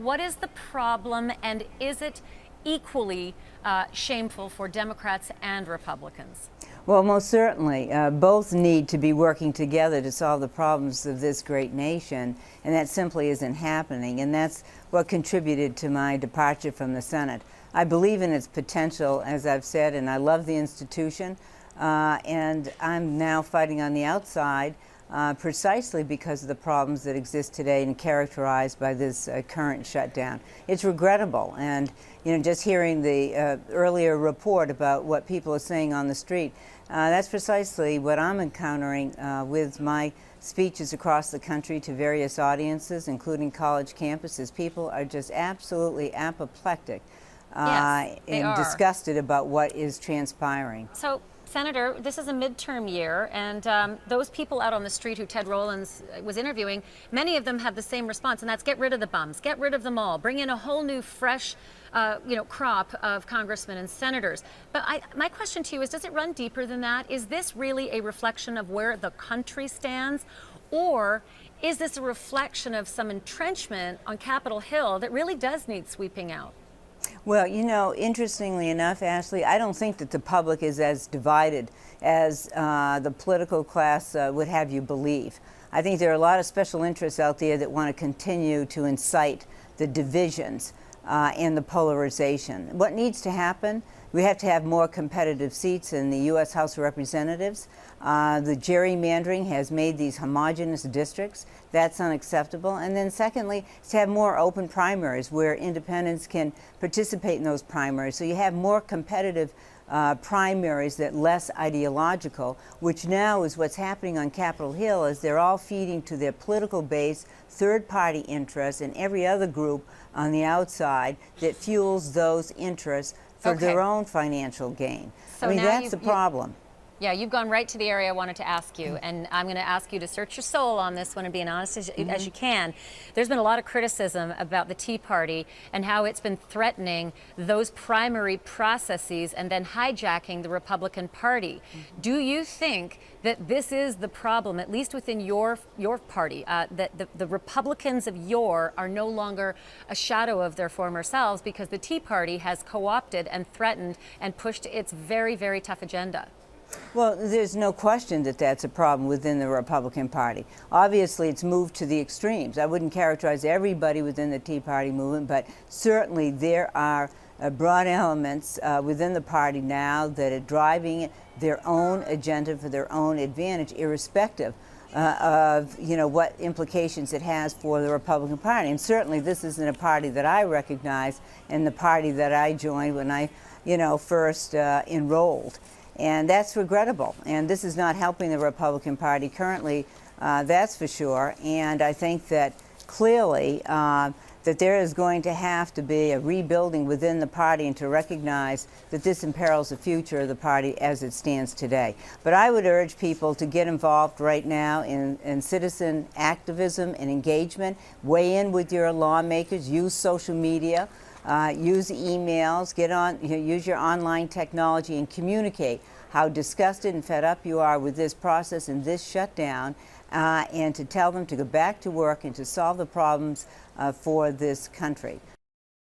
What is the problem, and is it equally shameful for Democrats and Republicans? Well, most certainly. Both need to be working together to solve the problems of this great nation, and that simply isn't happening. And that's what contributed to my departure from the Senate. I believe in its potential, as I've said, and I love the institution. And I'm now fighting on the outside precisely because of the problems that exist today and characterized by this current shutdown. It's regrettable, and just hearing the earlier report about what people are saying on the street, that's precisely what I'm encountering with my speeches across the country to various audiences, including college campuses. People are just absolutely apoplectic Yes, and disgusted about what is transpiring. So, Senator, this is a midterm year, and those people out on the street who Ted Rowlands was interviewing, many of them have the same response, and that's get rid of the bums, get rid of them all, bring in a whole new, fresh, crop of congressmen and senators. But my question to you is, does it run deeper than that? Is this really a reflection of where the country stands, or is this a reflection of some entrenchment on Capitol Hill that really does need sweeping out? Well, interestingly enough, Ashley, I don't think that the public is as divided as the political class would have you believe. I think there are a lot of special interests out there that want to continue to incite the divisions and the polarization. What needs to happen? We have to have more competitive seats in the U.S. House of Representatives. The gerrymandering has made these homogenous districts. That's unacceptable. And then secondly, to have more open primaries where independents can participate in those primaries. So you have more competitive primaries that less ideological, which now is what's happening on Capitol Hill, is they're all feeding to their political base, third-party interests, and every other group on the outside that fuels those interests for their own financial gain. So I mean, that's the problem. Yeah, you've gone right to the area I wanted to ask you, and I'm going to ask you to search your soul on this one and be as honest as you can. There's been a lot of criticism about the Tea Party and how it's been threatening those primary processes and then hijacking the Republican Party. Do you think that this is the problem, at least within your party, that the Republicans of yore are no longer a shadow of their former selves because the Tea Party has co-opted and threatened and pushed its very, very tough agenda? Well, there's no question that that's a problem within the Republican Party. Obviously, it's moved to the extremes. I wouldn't characterize everybody within the Tea Party movement, but certainly there are broad elements within the party now that are driving their own agenda for their own advantage, irrespective of what implications it has for the Republican Party. And certainly this isn't a party that I recognize and the party that I joined when I first enrolled. And that's regrettable. And this is not helping the Republican Party currently, that's for sure. And I think that clearly that there is going to have to be a rebuilding within the party and to recognize that this imperils the future of the party as it stands today. But I would urge people to get involved right now in citizen activism and engagement. Weigh in with your lawmakers, use social media. Use emails, use your online technology and communicate how disgusted and fed up you are with this process and this shutdown, and to tell them to go back to work and to solve the problems for this country.